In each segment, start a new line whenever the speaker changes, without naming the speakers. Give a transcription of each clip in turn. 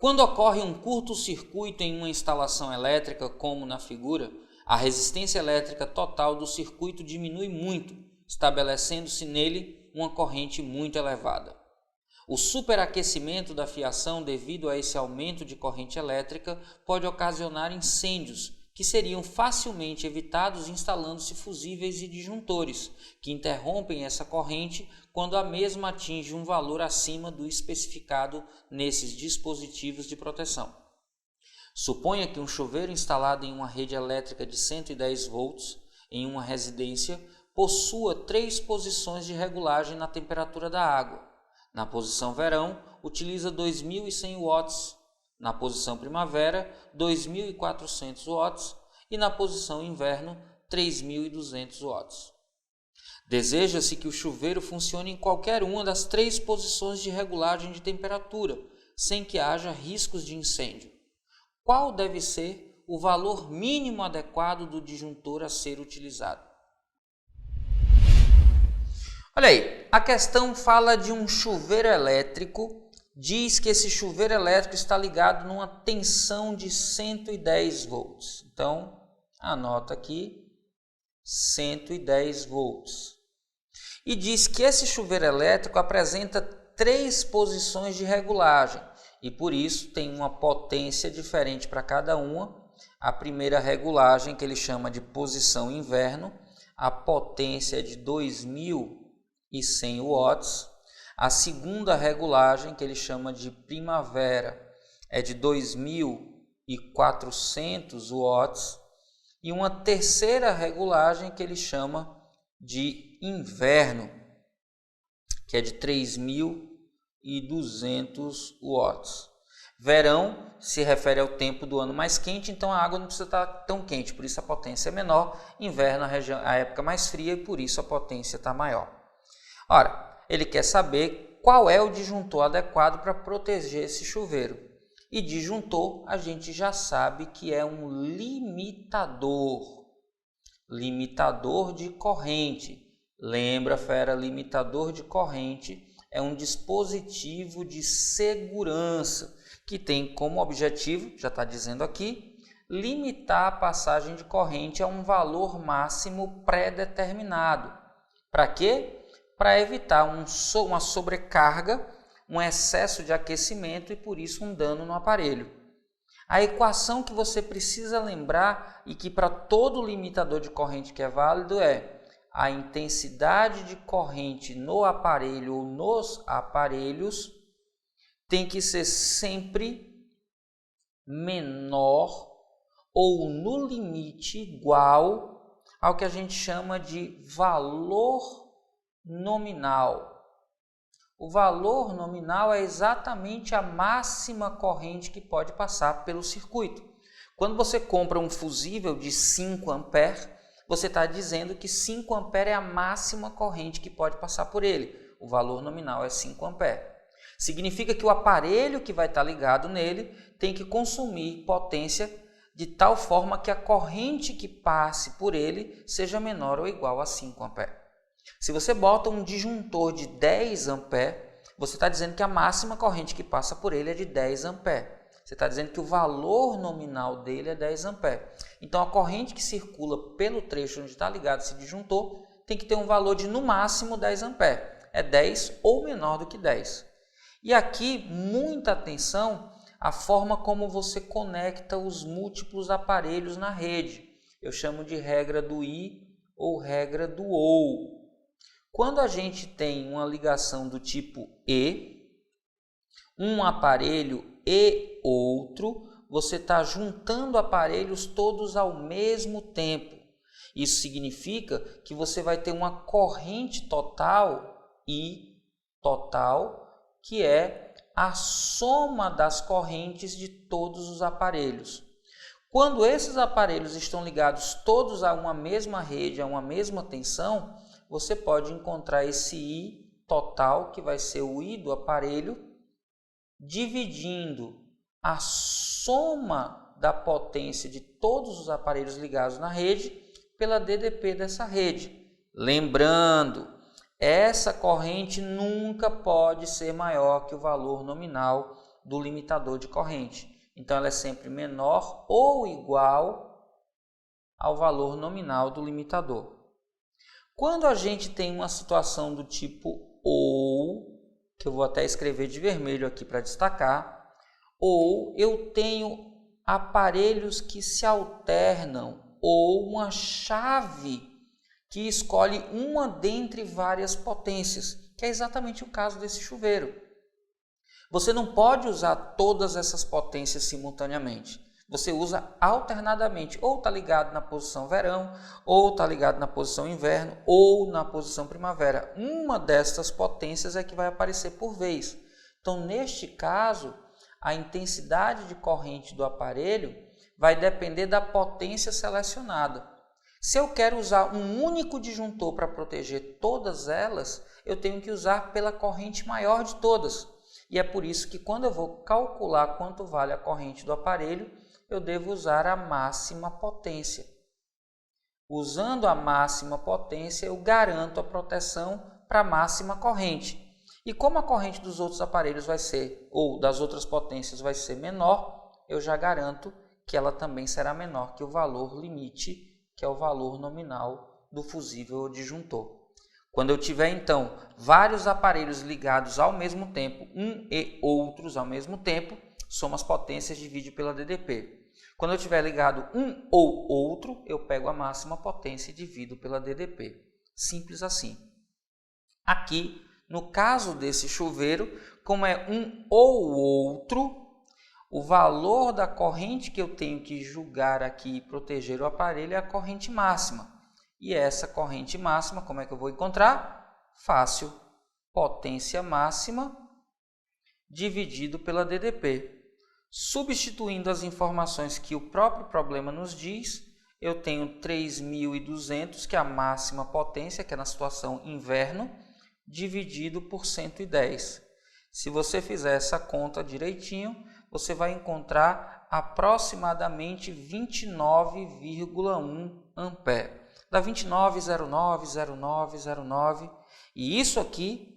Quando ocorre um curto-circuito em uma instalação elétrica, como na figura, a resistência elétrica total do circuito diminui muito, estabelecendo-se nele uma corrente muito elevada. O superaquecimento da fiação devido a esse aumento de corrente elétrica pode ocasionar incêndios, que seriam facilmente evitados instalando-se fusíveis e disjuntores, que interrompem essa corrente quando a mesma atinge um valor acima do especificado nesses dispositivos de proteção. Suponha que um chuveiro instalado em uma rede elétrica de 110 volts em uma residência possua 3 posições de regulagem na temperatura da água. Na posição verão, utiliza 2.100 watts. Na posição primavera, 2.400 watts e na posição inverno, 3.200 watts. Deseja-se que o chuveiro funcione em qualquer uma das 3 posições de regulagem de temperatura, sem que haja riscos de incêndio. Qual deve ser o valor mínimo adequado do disjuntor a ser utilizado? Olha aí, a questão fala de um chuveiro elétrico. Diz que esse chuveiro elétrico está ligado numa tensão de 110 volts. Então, anota aqui, 110 volts. E diz que esse chuveiro elétrico apresenta 3 posições de regulagem e, por isso, tem uma potência diferente para cada uma. A primeira regulagem, que ele chama de posição inverno, a potência é de 2.100 watts. A segunda regulagem, que ele chama de primavera, é de 2.400 watts. E uma terceira regulagem, que ele chama de inverno, que é de 3.200 watts. Verão se refere ao tempo do ano mais quente, então a água não precisa estar tão quente, por isso a potência é menor. Inverno, a época mais fria, e por isso a potência está maior. Ora, ele quer saber qual é o disjuntor adequado para proteger esse chuveiro. E disjuntor a gente já sabe que é um limitador. Limitador de corrente. Lembra, fera, limitador de corrente é um dispositivo de segurança que tem como objetivo, já está dizendo aqui, limitar a passagem de corrente a um valor máximo pré-determinado. Para quê? Para evitar uma sobrecarga, um excesso de aquecimento e, por isso, um dano no aparelho. A equação que você precisa lembrar e que para todo limitador de corrente que é válido é a intensidade de corrente no aparelho ou nos aparelhos tem que ser sempre menor ou no limite igual ao que a gente chama de valor nominal. O valor nominal é exatamente a máxima corrente que pode passar pelo circuito. Quando você compra um fusível de 5 amperes, você está dizendo que 5 amperes é a máxima corrente que pode passar por ele. O valor nominal é 5 amperes. Significa que o aparelho que vai estar ligado nele tem que consumir potência de tal forma que a corrente que passe por ele seja menor ou igual a 5 amperes. Se você bota um disjuntor de 10 amperes, você está dizendo que a máxima corrente que passa por ele é de 10 amperes. Você está dizendo que o valor nominal dele é 10 amperes. Então, a corrente que circula pelo trecho onde está ligado esse disjuntor tem que ter um valor de, no máximo, 10 amperes. É 10 ou menor do que 10. E aqui, muita atenção à forma como você conecta os múltiplos aparelhos na rede. Eu chamo de regra do I ou regra do OU. Quando a gente tem uma ligação do tipo E, um aparelho e outro, você está juntando aparelhos todos ao mesmo tempo. Isso significa que você vai ter uma corrente total, I total, que é a soma das correntes de todos os aparelhos. Quando esses aparelhos estão ligados todos a uma mesma rede, a uma mesma tensão, você pode encontrar esse I total, que vai ser o I do aparelho, dividindo a soma da potência de todos os aparelhos ligados na rede pela DDP dessa rede. Lembrando, essa corrente nunca pode ser maior que o valor nominal do limitador de corrente. Então, ela é sempre menor ou igual ao valor nominal do limitador. Quando a gente tem uma situação do tipo ou, que eu vou até escrever de vermelho aqui para destacar, ou eu tenho aparelhos que se alternam, ou uma chave que escolhe uma dentre várias potências, que é exatamente o caso desse chuveiro. Você não pode usar todas essas potências simultaneamente. Você usa alternadamente, ou está ligado na posição verão, ou está ligado na posição inverno, ou na posição primavera. Uma dessas potências é que vai aparecer por vez. Então, neste caso, a intensidade de corrente do aparelho vai depender da potência selecionada. Se eu quero usar um único disjuntor para proteger todas elas, eu tenho que usar pela corrente maior de todas. E é por isso que quando eu vou calcular quanto vale a corrente do aparelho, eu devo usar a máxima potência. Usando a máxima potência, eu garanto a proteção para a máxima corrente. E como a corrente dos outros aparelhos vai ser, ou das outras potências vai ser menor, eu já garanto que ela também será menor que o valor limite, que é o valor nominal do fusível ou disjuntor. Quando eu tiver, então, vários aparelhos ligados ao mesmo tempo, um e outros ao mesmo tempo, soma as potências, divide pela DDP. Quando eu tiver ligado um ou outro, eu pego a máxima potência e divido pela DDP. Simples assim. Aqui, no caso desse chuveiro, como é um ou outro, o valor da corrente que eu tenho que julgar aqui e proteger o aparelho é a corrente máxima. E essa corrente máxima, como é que eu vou encontrar? Fácil. Potência máxima dividido pela DDP. Substituindo as informações que o próprio problema nos diz, eu tenho 3.200, que é a máxima potência, que é na situação inverno, dividido por 110. Se você fizer essa conta direitinho, você vai encontrar aproximadamente 29,1 ampere. Dá 29,090909. E isso aqui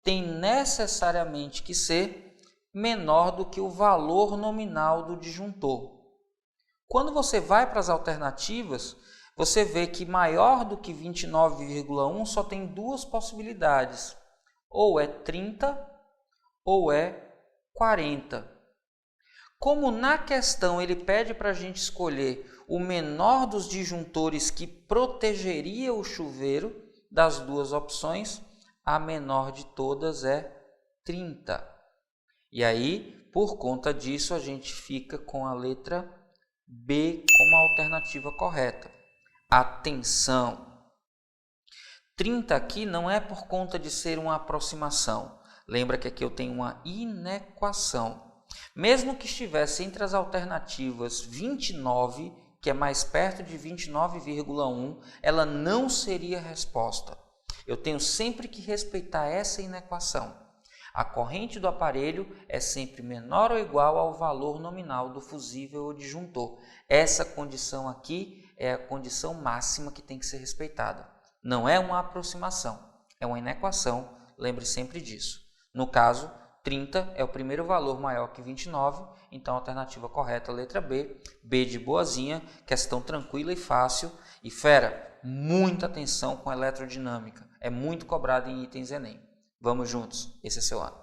tem necessariamente que ser menor do que o valor nominal do disjuntor. Quando você vai para as alternativas, você vê que maior do que 29,1 só tem duas possibilidades. Ou é 30 ou é 40. Como na questão ele pede para a gente escolher o menor dos disjuntores que protegeria o chuveiro das duas opções, a menor de todas é 30. E aí, por conta disso, a gente fica com a letra B como a alternativa correta. Atenção! 30 aqui não é por conta de ser uma aproximação. Lembra que aqui eu tenho uma inequação. Mesmo que estivesse entre as alternativas 29, que é mais perto de 29,1, ela não seria a resposta. Eu tenho sempre que respeitar essa inequação. A corrente do aparelho é sempre menor ou igual ao valor nominal do fusível ou disjuntor. Essa condição aqui é a condição máxima que tem que ser respeitada. Não é uma aproximação, é uma inequação, lembre sempre disso. No caso, 30 é o primeiro valor maior que 29, então a alternativa correta é a letra B. B de boazinha, questão tranquila e fácil. E fera, muita atenção com a eletrodinâmica, é muito cobrado em itens Enem. Vamos juntos, esse é seu ano.